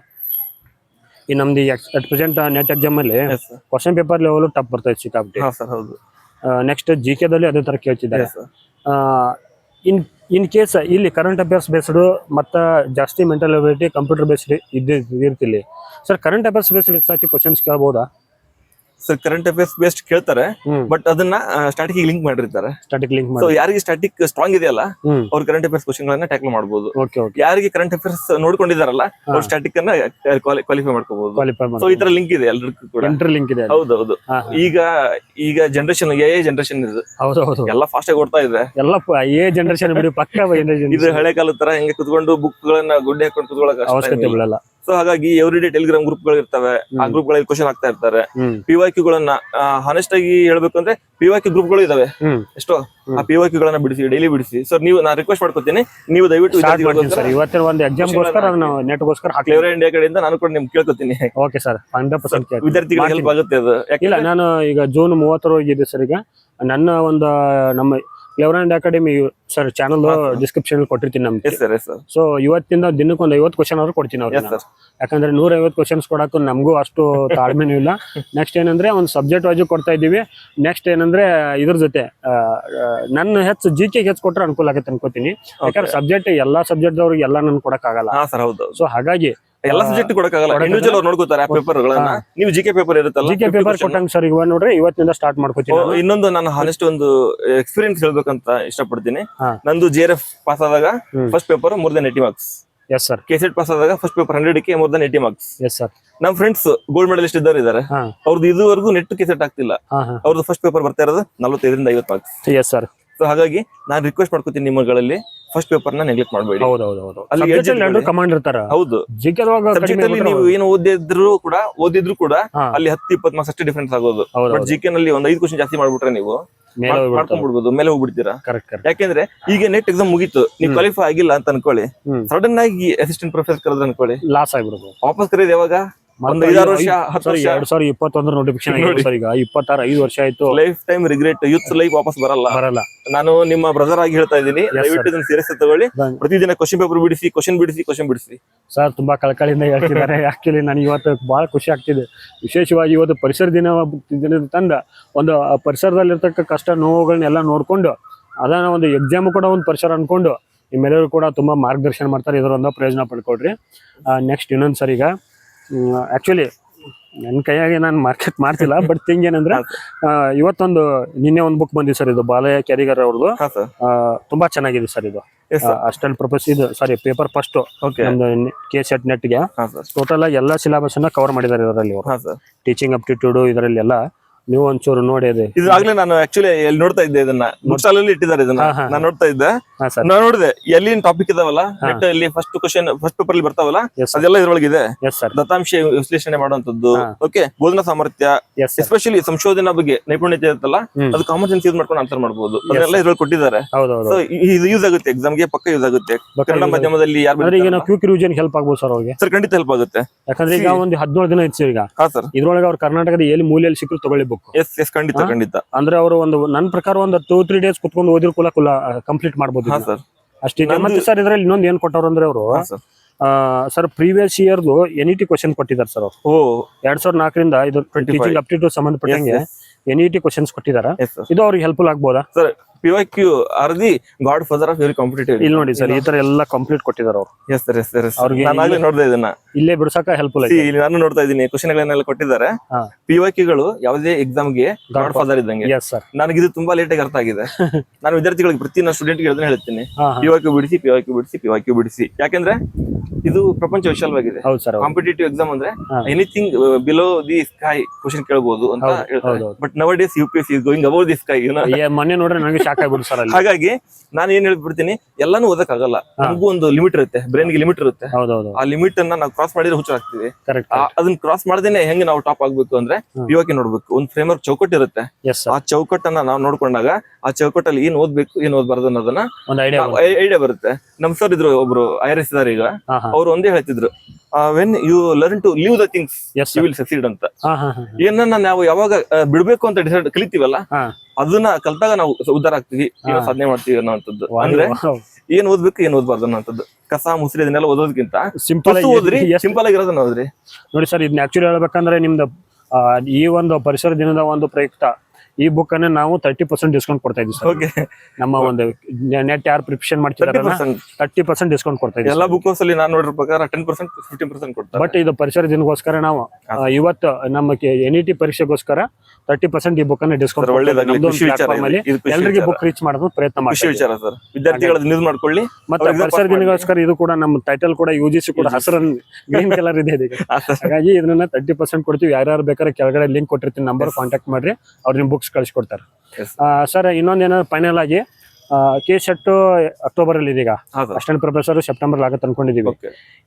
ಈ ನಮ್ದು ಅಟ್ ಪ್ರೆಸೆಂಟ್ ನೆಟ್ ಎಕ್ಸಾಮ್ ಅಲ್ಲಿ ಕ್ವಶನ್ ಪೇಪರ್ ಲೆವೆಲ್ ಟಫ್ ಬರ್ತೈತೆ ಸಿಕ್ಕಾಬಿಟ್ಟು. ನೆಕ್ಸ್ಟ್ GK ದಲ್ಲಿ ಅದೇ ತರ ಕೇಳ್ತಿದ್ದಾರೆ. ಇನ್ ಕೇಸ್ ಇಲ್ಲಿ ಕರೆಂಟ್ ಅಫೇರ್ಸ್ ಬೇಸ್ಡ್ ಮತ್ತು ಜಾಸ್ತಿ ಮೆಂಟಲ್ ಎಬಿಲಿಟಿ ಕಂಪ್ಯೂಟರ್ ಬೇಸ್ಡ್ ಇರ್ತಿಲ್ಲಿ. ಸರ್ ಕರೆಂಟ್ ಅಫೇರ್ಸ್ ಬೇಸ್ಡ್ ಹೆಚ್ಚಾಗಿ ಕ್ವಶನ್ಸ್ ಕೇಳ್ಬೋದಾ? ಸರ್ ಕರೆಂಟ್ ಅಫೇರ್ಸ್ ಬೇಸ್ಡ್ ಕೇಳ್ತಾರೆ, ಬಟ್ ಅದನ್ನ ಸ್ಟಾಟಿಕ್ ಲಿಂಕ್ ಮಾಡಿರ್ತಾರೆ. ಸ್ಟಾಟಿಕ್ ಲಿಂಕ್ ಸೊ ಯಾರಿಗೆ ಸ್ಟಾಟಿಕ್ ಸ್ಟ್ರಾಂಗ್ ಇದೆಯಲ್ಲ ಹ್ಮ್ ಅವ್ರು ಕರೆಂಟ್ ಅಫೇರ್ಸ್ ಕ್ವಶನ್ ಗಳನ್ನ ಟ್ಯಾಕಲ್ ಮಾಡಬಹುದು. ಓಕೆ ಓಕೆ ಯಾರಿಗೆ ಕರೆಂಟ್ ಅಫೇರ್ಸ್ ನೋಡ್ಕೊಂಡಿದಾರಲ್ಲ ಅವ್ರು ಸ್ಟಾಟಿಕ್ ಅನ್ನ ಕ್ವಾಲಿಫೈ ಮಾಡ್ಕೋಬಹುದು. ಕ್ವಾಲಿಫೈ ಸೊ ಈ ತರ ಲಿಂಕ್ ಇದೆ ಎಲ್ರಿಗೂ ಕೂಡ. ಇಂಟರ್ ಲಿಂಕ್ ಇದೆ. ಹೌದೌದು. ಈಗ ಜನರೇಷನ್ ಜನರೇಷನ್ ಇದು ಹೌದೌದು, ಎಲ್ಲ ಫಾಸ್ಟ್ ಆಗಿ ಓಡ್ತಾ ಇದೆ. ಎಲ್ಲ ಜನರೇಷನ್ ಬಿಡಿ ಪಕ್ಕ ಇದು ಹಳೆ ಕಾಲದ ತರ ಹಿಂಗೆ ಕುತ್ಕೊಂಡು ಬುಕ್ ಗಳನ್ನ ಗುಡ್ಡೆ ಹಾಕೊಂಡು ಕುತ್ಕೊಳ್ಳೋಕೆ ಅವಶ್ಯಕತೆ ಬೀಳಲ್ಲ. ಸೊ ಹಾಗಾಗಿ ಎವ್ರಿಡೇ ಟೆಲಿಗ್ರಾಮ್ ಗ್ರೂಪ್ ಗಳು ಇರ್ತವೆ, ಆ ಗ್ರೂಪ್ ಗಳಲ್ಲಿ ಕ್ವಶನ್ ಆಗ್ತಾ ಇರ್ತಾರೆ. PYQ ಗಳನ್ನ ಹಾನೆಸ್ಟ್ ಆಗಿ ಹೇಳ್ಬೇಕಂದ್ರೆ PYQ ಗ್ರೂಪ್ ಗಳು ಇದಾವೆ ಎಷ್ಟೋ, ಆ PYQ ಗಳನ್ನ ಬಿಡಿಸಿ, ಡೈಲಿ ಬಿಡಿಸಿ. ಸರ್ ನೀವು ನಾನು ರಿಕ್ವೆಸ್ಟ್ ಮಾಡ್ಕೊತೀನಿ, ನೀವು ದಯವಿಟ್ಟು ಸರ್ ಇವತ್ತಿನ ಒಂದು ಎಕ್ಸಾಮ್ಗೋಸ್ಕರ ಅದನ್ನ ನೆಟ್ಗೋಸ್ಕರ ಕ್ಲೇವರ್ ಇಂಡಿಯಾ ಕಡೆಯಿಂದ ನಾನು ಕೂಡ ನಿಮ್ಗೆ ಕೇಳ್ಕೊತೀನಿ. ಓಕೆ ಸರ್, 100% ವಿದ್ಯಾರ್ಥಿಗಳಿಗೆ ಹೆಲ್ಪ್ ಆಗುತ್ತೆ ಅದು. ಇಲ್ಲ, ನಾನು ಈಗ ಜೂನ್ 30 ಹೋಗಿದೆ ಸರ್. ಈಗ ನನ್ನ ಒಂದು ನಮ್ಮ clever India academy sir channel description ಕೊಟ್ಟಿರ್ತೀನಿ ನಮ್ಗೆ. ಸೊ ಇವತ್ತಿಂದ ದಿನಕ್ಕೆ ಒಂದು 50 ಕ್ವಶನ್ ಆದ್ರೂ ಕೊಡ್ತೀನಿ ಅವ್ರಿಗೆ. ಯಾಕಂದ್ರೆ 150 ಕ್ವಶನ್ಸ್ ಕೊಡಕ್ಕೂ ನಮಗೂ ಅಷ್ಟು ತಾಳ್ಮೆನೂ ಇಲ್ಲ. ನೆಕ್ಸ್ಟ್ ಏನಂದ್ರೆ ಒಂದು ಸಬ್ಜೆಕ್ಟ್ ವೈಸ್ ಕೊಡ್ತಾ ಇದೀವಿ. ನೆಕ್ಸ್ಟ್ ಏನಂದ್ರೆ ಇದ್ರ ಜೊತೆ ನನ್ನ ಹೆಚ್ಚು GK ಹೆಚ್ಚು ಕೊಟ್ರೆ ಅನುಕೂಲ ಆಗುತ್ತೆ ಅನ್ಕೋತೀನಿ. ಯಾಕಂದ್ರೆ ಸಬ್ಜೆಕ್ಟ್ ಎಲ್ಲಾ ಸಬ್ಜೆಕ್ಟ್ ಅವ್ರಿಗೆ ಎಲ್ಲ ನನ್ ಕೊಡಕ್ ಆಗಲ್ಲ. ಸೊ ಹಾಗಾಗಿ ಎಲ್ಲ ಸಬ್ಜೆಕ್ಟ್ ಕೊಡಕ್ಕಾಗಲ್ಲ, ಇಂಡಿವಿಜುವಲ್ ಅವ್ರು ನೋಡ್ಕೋತಾರೆ ಆ ಪೇಪರ್ ಗಳನ್ನ. ನೀವು GK ಪೇಪರ್ ಇರುತ್ತಲ್ಲ, GK ಪೇಪರ್ ಕೊಟ್ಟಂಗ್ ಸರ್ ಇವಾಗ ನೋಡ್ರಿ ಇವತ್ತಿಂದ ಸ್ಟಾರ್ಟ್ ಮಾಡ್ಕೋತೀನಿ. ಇನ್ನೊಂದು ನಾನು ಹಾನೆಸ್ಟ್ ಒಂದು ಎಕ್ಸ್ಪೀರಿಯನ್ಸ್ ಹೇಳ್ಬೇಕಂತ ಇಷ್ಟಪಡ್ತೀನಿ. ನಂದು JRF ಪಾಸ್ ಆದಾಗ first paper more than 80 marks. Yes sir. KCET pass ಆದಾಗ ಫಸ್ಟ್ ಪೇಪರ್ 100ಕ್ಕೆ more than 80 marks. Yes sir. ನಮ್ ಫ್ರೆಂಡ್ಸ್ ಗೋಲ್ಡ್ ಮೆಡಲಿಸ್ಟ್ ಇದ್ದಾರೆ, ಅವ್ರದ್ದು ಇದುವರೆಗೂ ನೆಟ್ KCET ಆಗ್ತಿಲ್ಲ. ಅವ್ರದ್ದು ಫಸ್ಟ್ ಪೇಪರ್ ಬರ್ತಾ ಇರೋದು 45ರಿಂದ 50 ಮಾರ್ಕ್ಸ್. Yes sir. ಸೊ ಹಾಗಾಗಿ ನಾನು ರಿಕ್ವೆಸ್ಟ್ ಮಾಡ್ಕೊತೀನಿ ನಿಮ್ಮಗಳಲ್ಲಿ ಫಸ್ಟ್ ಪೇಪರ್ ನ ನೆಗ್ಲೆಕ್ಟ್ ಮಾಡಬೇಡಿ. ಅಲ್ಲಿ ಕಮಾಂಡ್ ಇರ್ತಾರ. ಹೌದು, ಸಬ್ಜೆಕ್ಟ್ ಅಲ್ಲಿ ನೀವು ಏನು ಓದಿದ್ರು ಕೂಡ ಅಲ್ಲಿ 10-20 ಮಾರ್ಕ್ಸ್ ಅಷ್ಟೇ ಡಿಫರೆನ್ಸ್ ಆಗೋದು. ಬಟ್ GK ನಲ್ಲಿ ಒಂದು 5 ಕ್ವಶನ್ ಜಾಸ್ತಿ ಮಾಡ್ಬಿಟ್ರೆ ನೀವು ಮಾಡ್ಕೊಂಡ್ಬಿಡ್ಬೋದು, ಮೇಲೆ ಹೋಗ್ಬಿಡ್ತೀರಾ. ಯಾಕೆಂದ್ರೆ ಈಗ ನೆಟ್ ಎಕ್ಸಾಮ್ ಮುಗೀತು, ನೀವು ಕ್ವಾಲಿಫೈ ಆಗಿಲ್ಲ ಅಂತ ಅನ್ಕೊಳ್ಳಿ, ಸಡನ್ ಆಗಿ ಅಸಿಸ್ಟೆಂಟ್ ಪ್ರೊಫೆಸರ್ ಕರೆದ್ರೆ ಅನ್ಕೊಳ್ಳಿ, ಲಾಸ್ ಆಗ್ಬಿಡುದು. ವಾಪಸ್ ಕರೆಯೋದು ಯಾವಾಗ? 2021 ನೋಟಿಫಿಕೇಶನ್ ಈಗ 26-5 ವರ್ಷ ಆಯ್ತು. Life time regret, youth life ವಾಪಸ್ ಬರಲ್ಲ. ನಾನು ನಿಮ್ಮ ಬ್ರದರ್ ಆಗಿ ಹೇಳ್ತಾ ಇದ್ದೀನಿ, ದಯವಿಟ್ಟು ಇದನ್ನ ಸೀರಿಯಸ್ ತಗೊಳ್ಳಿ. ಪ್ರತಿದಿನ ಕ್ವಶನ್ ಪೇಪರ್ ಬಿಡಿಸಿ. ಸರ್ ತುಂಬಾ ಕಳಕಳಿಯಿಂದ ಹೇಳ್ತಿದ್ದಾರೆ. ಆಕ್ಚುಲಿ ನನಗೆ ಇವತ್ತು ಬಹಳ ಖುಷಿ ಆಗ್ತಿದೆ. ವಿಶೇಷವಾಗಿ ಇವತ್ತು ಪರಿಸರ ದಿನದ ತಂದ ಒಂದು ಪರಿಸರದಲ್ಲಿರ್ತಕ್ಕ ಕಷ್ಟ ನೋವುಗಳನ್ನೆಲ್ಲ ನೋಡ್ಕೊಂಡು ಅದನ್ನ ಒಂದು ಎಕ್ಸಾಮ್ ಕೂಡ ಒಂದು ಪರಿಸರ ಅನ್ಕೊಂಡು ನಿಮ್ಮೆಲ್ಲರೂ ಕೂಡ ತುಂಬಾ ಮಾರ್ಗದರ್ಶನ ಮಾಡ್ತಾರೆ. ಇದರೊಂದು ಪ್ರಯೋಜನ ಪಡ್ಕೊಡ್ರಿ. ನೆಕ್ಸ್ಟ್ ಇನ್ನೊಂದು ಸರ್, ಈಗ ಆಕ್ಚುಲಿ ನನ್ನ ಕೈಯಾಗೆ ನಾನು ಮಾರ್ಕೆಟ್ ಮಾಡ್ತಿಲ್ಲ, ಬಟ್ ಥಿಂಗ್ ಏನಂದ್ರೆ ಇವತ್ತೊಂದು ನಿನ್ನೆ ಒಂದು ಬುಕ್ ಬಂದಿದೆ ಸರ್, ಇದು ಬಾಲಯ್ಯ ಕ್ಯಾರಿಗರ್ ಅವ್ರದ್ದು. ತುಂಬಾ ಚೆನ್ನಾಗಿದೆ ಸರ್ ಇದು. ಅಸ್ಟೆಂಟ್ ಪ್ರೊಫೆಸ್ ಇದು ಸಾರಿ ಪೇಪರ್ ಫಸ್ಟ್ ನಮ್ದು KCET ನೆಟ್ಗೆ ಟೋಟಲ್ ಆಗಿ ಎಲ್ಲಾ ಸಿಲೆಬಸ್ ಅನ್ನ ಕವರ್ ಮಾಡಿದ್ದಾರೆ ಇದರಲ್ಲಿ. ಟೀಚಿಂಗ್ ಅಪ್ಟಿಟ್ಯೂಡ್ ಇದರಲ್ಲಿ ಎಲ್ಲ ನೀವು ಒಂಚೂರು ನೋಡಿ. ಅದೇ ಇದಾಗ್ಲೇ ನಾನು ಆಕ್ಚುಲಿ ಎಲ್ಲಿ ನೋಡ್ತಾ ಇದ್ದೆ, ಇದನ್ನ ಬುಕ್ ಸ್ಟಾಲ್ ಅಲ್ಲಿ ಇಟ್ಟಿದ್ದಾರೆ, ಇದನ್ನ ನಾನು ನೋಡ್ತಾ ಇದ್ದೆ. ನಾನು ನೋಡಿದೆ ಎಲ್ಲಿ ಟಾಪಿಕ್ ಇದಾವಲ್ಲ ನೆಟ್ ಅಲ್ಲಿ ಫಸ್ಟ್ ಕ್ವಶನ್ ಫಸ್ಟ್ ಪೇಪರ್ ಅಲ್ಲಿ ಬರ್ತಾವಲ್ಲ ಅದೆಲ್ಲ ಇದ್ರೊಳಗಿದೆ. ದತ್ತಾಂಶ ವಿಶ್ಲೇಷಣೆ ಮಾಡುವಂತದ್ದು, ಓಕೆ, ಬೋಧನಾ ಸಾಮರ್ಥ್ಯ, ಎಸ್ಪೆಷಲಿ ಸಂಶೋಧನಾ ಬಗ್ಗೆ ನೈಪುಣ್ಯತೆ ಇರುತ್ತಲ್ಲ, ಅದು ಕಾಮನ್ ಸೆನ್ಸ್ ಯೂಸ್ ಮಾಡ್ಕೊಂಡು ಆನ್ಸರ್ ಮಾಡಬಹುದು. ಅದೆಲ್ಲ ಇದ್ರೊಳಗೆ ಕೊಟ್ಟಿದ್ದಾರೆ. ಇದು ಯೂಸ್ ಆಗುತ್ತೆ, ಎಕ್ಸಾಮ್ಗೆ ಪಕ್ಕ ಯೂಸ್ ಆಗುತ್ತೆ. ಕನ್ನಡ ಮಾಧ್ಯಮದಲ್ಲಿ ಯಾರು ಕ್ವಿಕ್ ರಿವಿಷನ್ ಹೆಲ್ಪ್ ಆಗ್ಬೋದು ಸರ್ ಅವ್ರಿಗೆ. ಸರ್ ಖಂಡಿತ ಹೆಲ್ಪ್ ಆಗುತ್ತೆ. ಯಾಕಂದ್ರೆ ಈಗ ಒಂದು 17 ದಿನ ಇತ್ತು ಈಗ. ಇದ್ರೊಳಗೆ ಅವ್ರು ಕರ್ನಾಟಕದ ಎಲ್ಲಿ ಮೂಲೆಯಲ್ಲಿ ಸಿಕ್ಕರು ತಗೊಳ್ಳಿ ಬುಕ್. ಎಸ್ ಖಂಡಿತ. ಅಂದ್ರೆ ಅವರು ಒಂದು ನನ್ನ ಪ್ರಕಾರ ಒಂದು 2-3 ಡೇಸ್ ಕುತ್ಕೊಂಡು ಓದಿರ್ ಕುಲ ಕಂಪ್ಲೀಟ್ ಮಾಡ್ಬೋದು ಅಷ್ಟೇ. ಮತ್ತೆ ಸರ್ ಇದ್ರಲ್ಲಿ ಇನ್ನೊಂದು ಏನ್ ಕೊಟ್ಟವ್ರು ಅಂದ್ರೆ ಅವರು ಸರ್ ಪ್ರೀವಿಯಸ್ ಇಯರ್ದು NET ಕ್ವಶನ್ ಕೊಟ್ಟಿದ್ದಾರೆ ಸರ್ ಅವರು. 2004ರಿಂದ ಇದು ಟೀಚಿಂಗ್ ಅಪ್ಟಿಟ್ಯೂಡ್ ಸಂಬಂಧಪಟ್ಟಂಗೆ NET ಕ್ವಶನ್ಸ್ ಕೊಟ್ಟಿದ್ದಾರೆ. ಇದು ಅವ್ರಿಗೆ ಹೆಲ್ಪ್ಫುಲ್ ಆಗ್ಬೋದಾ sir? PYQ R the god father of every competitive. ಇಲ್ಲಿ ನೋಡಿ ಸರ್, ಈ ತರ ಎಲ್ಲ ಕಂಪ್ಲೀಟ್ ಕೊಟ್ಟಿದ್ದಾರೆ ಅವರು. Yes sir. ನಾನು ನೋಡ್ದೆ ಇದನ್ನ, ಇಲ್ಲೇ ಬಿಡ್ಸಕ ಹೆಲ್ಪ್ಫುಲ್ ಆಯ್ತು. ಇಲ್ಲಿ ನಾನು ನೋಡ್ತಾ ಇದ್ದೀನಿ ಕ್ವಶನ್ ಗಳನ್ನೆಲ್ಲ ಕೊಟ್ಟಿದ್ದಾರೆ. PYQ ಗಳು ಯಾವುದೇ ಎಕ್ಸಾಮ್ ಗೆ ಗಾಡ್ ಫಾದರ್ ಇದ್ದಂಗೆ. ನನಗೆ ಇದು ತುಂಬಾ ಲೇಟ್ ಆಗಿ ಅರ್ಥ ಆಗಿದೆ. ನಾನು ವಿದ್ಯಾರ್ಥಿಗಳಿಗೆ ಪ್ರತಿ ಸ್ಟೂಡೆಂಟ್ ಗೆ ಹೇಳ್ತಾನೆ ಹೇಳ್ತೀನಿ, PYQ ಬಿಡಿಸಿ. ಯಾಕಂದ್ರೆ ಇದು ಪ್ರಪಂಚ ವಿಶಾಲವಾಗಿದೆ. ಕಾಂಪಿಟೇಟಿವ್ ಎಕ್ಸಾಮ್ ಅಂದ್ರೆ anything below the sky question ಕೇಳಬಹುದು ಅಂತ ಹೇಳ್ತಾರೆ. But now days UPSC is going above the sky. ಮೊನ್ನೆ ನೋಡ್ರೆ ನನಗೆ ಶಾಕ್ ಆಗ್ಬಿಟ್ಟು ಸರ್. ಹಾಗಾಗಿ ನಾನು ಏನ್ ಹೇಳ್ಬಿಡ್ತೀನಿ, ಎಲ್ಲಾನು ಓದಕ್ ಆಗಲ್ಲ. ನಮಗೂ ಒಂದು ಲಿಮಿಟ್ ಇರುತ್ತೆ, ಬ್ರೈನ್ ಗೆ ಲಿಮಿಟ್ ಇರುತ್ತೆ. ಆ ಲಿಮಿಟ್ ಅನ್ನ ನಾವು ಕ್ರಾಸ್ ಮಾಡಿದ್ರೆ ಹುಚ್ಚಾಗ್ತೀವಿ. ಅದನ್ನ ಕ್ರಾಸ್ ಮಾಡದೇನೆ ಹೆಂಗೆ ನಾವು ಟಾಪ್ ಆಗ್ಬೇಕು ಅಂದ್ರೆ PYQ ನೋಡ್ಬೇಕು. ಒಂದು ಫ್ರೇಮ್ ವರ್ಕ್ ಚೌಕಟ್ಟು ಇರುತ್ತೆ. ಆ ಚೌಕಟ್ಟನ್ನ ನಾವು ನೋಡ್ಕೊಂಡಾಗ ಆ ಚೌಕಟ್ಟಲ್ಲಿ ಏನ್ ಓದ್ಬೇಕು ಏನ್ ಓದ್ಬಾರ್ದು ಅನ್ನೋದನ್ನ ಐಡಿಯಾ ಬರುತ್ತೆ. ನಮ್ ಸರ್ ಇದ್ರು ಒಬ್ರು IRS ಇದಾರೆ ಈಗ, ಅವ್ರು ಒಂದೇ ಹೇಳ್ತಿದ್ರು, when you learn to leave the things you will succeed ಅಂತ. ಏನನ್ನ ನಾವು ಯಾವಾಗ ಬಿಡ್ಬೇಕು ಅಂತ ಡಿಸೈಡ್ ಕಲಿತೀವಲ್ಲ, ಅದನ್ನ ಕಲ್ತಾಗ ನಾವು ಉದ್ದಾರ ಆಗ್ತೀವಿ, ಏನೋ ಸಾಧನೆ ಮಾಡ್ತೀವಿ ಅನ್ನೋಂಥದ್ದು. ಅಂದ್ರೆ ಏನ್ ಓದ್ಬೇಕು ಏನ್ ಓದ್ಬಾರ್ದು ಅನ್ನೋಂಥದ್ದು, ಕಸ ಮುಸ್ರಿ ಅದನ್ನೆಲ್ಲ ಓದೋದಕ್ಕಿಂತ ಸಿಂಪಲ್ ಓದ್ರಿ, ಸಿಂಪಲ್ ಆಗಿರೋದನ್ನ ಓದ್ರಿ. ನೋಡಿ ಸರ್, ಇದನ್ನ ಆಕ್ಚುಲಿ ಹೇಳ್ಬೇಕಂದ್ರೆ ನಿಮ್ದು ಈ ಒಂದು ಪರಿಸರ ದಿನದ ಒಂದು ಪ್ರಯುಕ್ತ ಈ ಬುಕ್ ಅನ್ನ ನಾವು 30% ಡಿಸ್ಕೌಂಟ್ ಕೊಡ್ತಾ ಇದ್ದೀವಿ ಸರ್. ನಮ್ಮ ಒಂದು ನೆಟ್ ಯಾರು ಪ್ರಿಪರೇಷನ್ ಮಾಡ್ತಿದ್ದಾರೆ 30% ಡಿಸ್ಕೌಂಟ್ ಕೊಡ್ತಾ ಇದ್ದೀವಿ. ಎಲ್ಲ ಬುಕ್ ಅಲ್ಲಿ ನಾನು ನೋಡಿರೋ ಪ್ರಕಾರ 10% 15% ಕೊಡ್ತಾರೆ. ಬಟ್ ಇದು ಪರಿಸರ ದಿನಗೋಸ್ಕರ ನಾವು ಇವತ್ತು ನಮ್ಮ NET ಪರೀಕ್ಷೆಗೋಸ್ಕರ 30% ಈ ಬುಕ್ ಅನ್ನ ಡಿಸ್ಕೌಂಟ್ ಒಳ್ಳೇದಾಗ್ಲಿ, ಖುಷಿ ವಿಚಾರ ಇದು. ಇದು ಖುಷಿ ಎಲ್ಲರಿಗೆ ವಿಚಾರ. ಬುಕ್ ರೀಚ್ ಮಾಡೋದು ಪ್ರಯತ್ನ ಖುಷಿ ಮಾಡ್ತೀವಿ. ವಿಚಾರ ಸರ್. ವಿದ್ಯಾರ್ಥಿಗಳು ಯೂಸ್ ಮಾಡ್ಕೊಳ್ಳಿ. ಮತ್ತೆ ಪರಿಸರ ದಿನಗೋಸ್ಕರ ಇದು ಕೂಡ ನಮ್ಮ ಟೈಟಲ್ ಕೂಡ UGC ಕೂಡ ಹಸಿರು ಗ್ರೀನ್ ಕಲರ್ ಇದೆ ಇದೀಗ. ಹಾಗಾಗಿ ಇದನ್ನ 30% ಕೊಡ್ತೀವಿ. ಯಾರ್ಯಾರು ಬೇಕಾದ್ರೆ ಕೆಳಗಡೆ ಲಿಂಕ್ ಕೊಟ್ಟಿರ್ತೀನಿ, ನಂಬರ್ ಕಾಂಟ್ಯಾಕ್ಟ್ ಮಾಡ್ರಿ, ಅವ್ರು ನಿಮ್ ಬುಕ್ಸ್ ಕಳಿಸ್ಕೊಡ್ತಾರೆ. ಸರ್ ಇನ್ನೊಂದೇನಾದ್ರು ಫೈನಲ್ ಆಗಿ K-SET ಅಕ್ಟೋಬರ್ ಅಲ್ಲಿ ಇದೀಗ, ಅಸಿಸ್ಟೆಂಟ್ ಪ್ರೊಫೆಸರ್ ಸೆಪ್ಟೆಂಬರ್ ಆಗತ್ತೆ ಅನ್ಕೊಂಡಿದೀವಿ.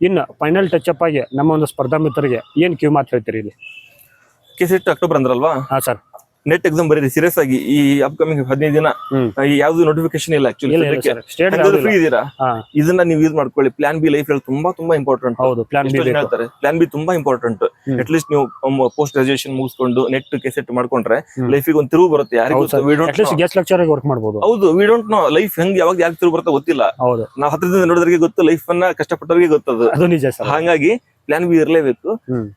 ಇನ್ನು ಫೈನಲ್ ಟಚ್ ಅಪ್ ಆಗಿ ನಮ್ಮ ಒಂದು ಸ್ಪರ್ಧಾ ಮಿತ್ರರಿಗೆ ಏನ್ ಕಿವಿ ಮಾತು ಹೇಳ್ತೀರಿ ಇಲ್ಲಿ? K-SET ಅಕ್ಟೋಬರ್ ಅಂದ್ರಲ್ವಾ? ಹಾ ಸರ್. ನೆಟ್ ಎಕ್ಸಾಮ್ ಬರೀರಿ ಸೀರಿಯಸ್ ಆಗಿ. ಈ ಅಪ್ಕಮಿಂಗ್ 15 ದಿನ ಯಾವ್ದು ನೋಟಿಫಿಕೇಶನ್ ಇಲ್ಲ ಆಕ್ಚುಲಿ. ಫ್ರೀ ಇದೀರಾ, ಇದನ್ನ ನೀವು ಯೂಸ್ ಮಾಡ್ಕೊಳ್ಳಿ. ಪ್ಲಾನ್ ಬಿ ಲೈಫ್ ಅಲ್ಲಿ ತುಂಬಾ ಇಂಪಾರ್ಟೆಂಟ್. ಹೌದು, ಪ್ಲಾನ್ ಬಿ ಹೇಳ್ತಾರೆ. ಪ್ಲಾನ್ ಬಿ ತುಂಬಾ ಇಂಪಾರ್ಟೆಂಟ್. ಅಟ್ ಲೀಸ್ಟ್ ನೀವು ಪೋಸ್ಟ್ ಗ್ರಾಜುಯೇಷನ್ ಮುಗಿಸ್ಕೊಂಡು ನೆಟ್ K-SET ಮಾಡ್ಕೊಂಡ್ರೆ ಲೈಫಿಗೆ ಒಂದು ತಿರುವು ಬರುತ್ತೆ. ಯಾರಿಗೂ ಗೆಸ್ಟ್ ಲೆಕ್ಚರ್ ವರ್ಕ್ ಮಾಡಬಹುದು. ಹೌದು, ವಿ ಡೋಂಟ್ ನೋ ಲೈಫ್ ಹೆಂಗ್ ಯಾವಾಗ ಯಾರು ತಿರುವು ಬರುತ್ತೆ ಗೊತ್ತಿಲ್ಲ. ಹೌದು, ನಾವು ಹತ್ರದಿಂದ ನೋಡೋದ್ರಿಗೆ ಗೊತ್ತು, ಲೈಫ್ ಅನ್ನ ಕಷ್ಟಪಟ್ಟವ್ರಿಗೆ ಗೊತ್ತದು. ಅದು ನಿಜ ಸರ್. ಹಾಗಾಗಿ ಪ್ಲಾನ್ ಬಿ ಇರಲೇಬೇಕು.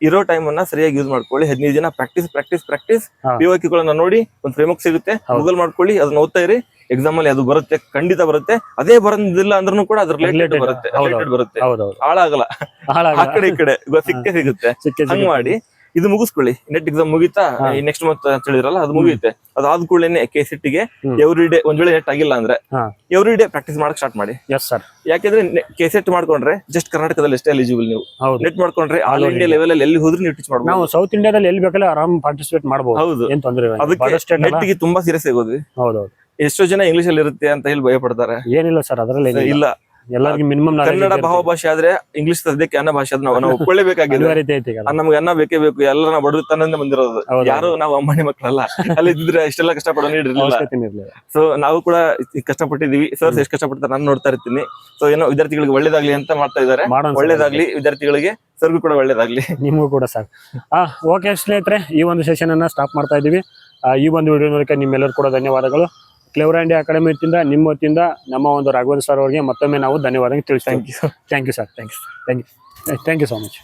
ಇರೋ ಟೈಮ್ ಅನ್ನ ಸರಿಯಾಗಿ ಯೂಸ್ ಮಾಡ್ಕೊಳ್ಳಿ. 15 ದಿನ ಪ್ರಾಕ್ಟೀಸ್ POQ ನೋಡಿ ಒಂದು ಫ್ರೇಮ್ವರ್ಕ್ ಸಿಗುತ್ತೆ, ಗೂಗಲ್ ಮಾಡ್ಕೊಳ್ಳಿ, ಅದನ್ನ ಓದ್ತಾ ಇರಿ. ಎಕ್ಸಾಮ್ ಅಲ್ಲಿ ಅದು ಬರುತ್ತೆ, ಖಂಡಿತ ಬರುತ್ತೆ. ಅದೇ ಬರೋದಿಲ್ಲ ಅಂದ್ರೂ ಕೂಡ ಅದ್ರ ರಿಲೇಟೆಡ್ ಬರುತ್ತೆ. ಹಾಳಾಗಲ್ಲ, ಆ ಕಡೆ ಈ ಕಡೆ ಸಿಕ್ಕೇ ಸಿಗುತ್ತೆ. ಹಂಗ್ ಮಾಡಿ ಇದು ಮುಗಿಸ್ಕೊಳ್ಳಿ. ನೆಟ್ ಎಕ್ಸಾಮ್ ಮುಗಿತಾ ನೆಕ್ಸ್ಟ್ ಮಂತ್ ಅಂತ ಹೇಳಿದ್ರಲ್ಲ, ಅದು ಮುಗಿಯುತ್ತೆ. ಅದಾದ ಕೂಡಲೇ K-SET ಗೆ ಎವ್ರಿ ಡೇ, ಒಂದ್ ವೇಳೆ ನೆಟ್ ಆಗಿಲ್ಲ ಅಂದ್ರೆ ಎವ್ರಿ ಡೇ ಪ್ರಾಕ್ಟೀಸ್ ಮಾಡಕ್ ಸ್ಟಾರ್ಟ್ ಮಾಡಿ. ಯಾಕೆಂದ್ರೆ K-SET ಮಾಡ್ಕೊಂಡ್ರೆ ಜಸ್ಟ್ ಕರ್ನಾಟಕದಲ್ಲಿ ಅಷ್ಟೇ ಎಲಿಜಿಬಲ್. ನೀವು ನೆಟ್ ಮಾಡ್ಕೊಂಡ್ರೆ ಆಲ್ ಇಂಡಿಯಾ ಲೆವೆಲ್ ಅಲ್ಲಿ ಎಲ್ಲಿ ಹೋದ್ರೂ ನೀವು ಟೀಚ್ ಮಾಡಬಹುದು. ನಾವು ಸೌತ್ ಇಂಡಿಯಾದಲ್ಲಿ ಎಲ್ಲಿ ಬೇಕಲ್ಲ ಆರಾಮ್ ಪಾರ್ಟಿಸಿಪೇಟ್ ಮಾಡಬಹುದು. ಹೌದು, ಏನ್ ತೊಂದ್ರೆ ಇಲ್ಲ. ಅದಕ್ಕೆ ನೆಟ್ ಗೆ ತುಂಬಾ ಸೀರಿಯಸ್ ಆಗೋದ್ವಿ. ಹೌದೌದು. ಎಷ್ಟೋ ಜನ ಇಂಗ್ಲಿಷ್ ಅಲ್ಲಿ ಇರುತ್ತೆ ಅಂತ ಹೇಳಿ ಭಯ ಪಡ್ತಾರೆ. ಏನಿಲ್ಲ ಸರ್, ಅದರಲ್ಲಿ ಇಲ್ಲ. ಎಲ್ಲರಿಗೂ ಮಿನಿಮಮ್ ಕನ್ನಡ ಭಾವ ಭಾಷೆ ಆದ್ರೆ ಇಂಗ್ಲಿಷ್ ಸದ್ಯಕ್ಕೆ ಅನ್ನ ಭಾಷೆ ನಾವು ಒಪ್ಕೊಳ್ಳೇಬೇಕಾಗಿದೆ. ನಮ್ಗೆ ಅನ್ನ ಬೇಕೇ ಬೇಕು. ಎಲ್ಲ ನಾವು ಬಡತನದಿಂದ ಬಂದಿರೋದು, ಯಾರು ನಾವು ಅಮ್ಮನಿ ಮಕ್ಕಳಲ್ಲ. ಅಲ್ಲಿ ಇದ್ರೆ ಇಷ್ಟೆಲ್ಲ ಕಷ್ಟಪಡೋ ನೀಡಿರ್ಲಿಲ್ಲ. ಸೊ ನಾವು ಕೂಡ ಕಷ್ಟಪಟ್ಟಿದೀವಿ. ಸರ್ಸ್ ಎಷ್ಟು ಕಷ್ಟಪಡ್ತಾರೆ ನಾನು ನೋಡ್ತಾ ಇರ್ತೀನಿ. ಸೊ ಏನೋ ವಿದ್ಯಾರ್ಥಿಗಳಿಗೆ ಒಳ್ಳೇದಾಗ್ಲಿ ಅಂತ ಮಾಡ್ತಾ ಇದಾರೆ. ಒಳ್ಳೇದಾಗ್ಲಿ ವಿದ್ಯಾರ್ಥಿಗಳಿಗೆ, ಸರ್ಗೂ ಕೂಡ ಒಳ್ಳೇದಾಗ್ಲಿ, ನಿಮಗೂ ಕೂಡ ಸರ್. ಓಕೆ ಸ್ನೇಹಿತರೆ, ಈ ಒಂದು ಸೆಷನ್ ಅನ್ನ ಸ್ಟಾಪ್ ಮಾಡ್ತಾ ಇದೀವಿ. ಈ ಒಂದು ವಿಡಿಯೋ ನೋಡಕ್ಕೆ ನಿಮ್ಮೆಲ್ಲರೂ ಕೂಡ ಧನ್ಯವಾದಗಳು. ಕ್ಲೇವರ್ ಇಂಡಿಯಾ ಅಕಾಡೆಮಿ ವತಿಯಿಂದ, ನಿಮ್ಮ ವತಿಯಿಂದ ನಮ್ಮ ಒಂದು ರಾಘವೇಂದ್ರ ಸರ್ ಅವರಿಗೆ ಮತ್ತೊಮ್ಮೆ ನಾವು ಧನ್ಯವಾದ ತಿಳಿಸ್ತೀವಿ. Thank you sir. Thank you so much.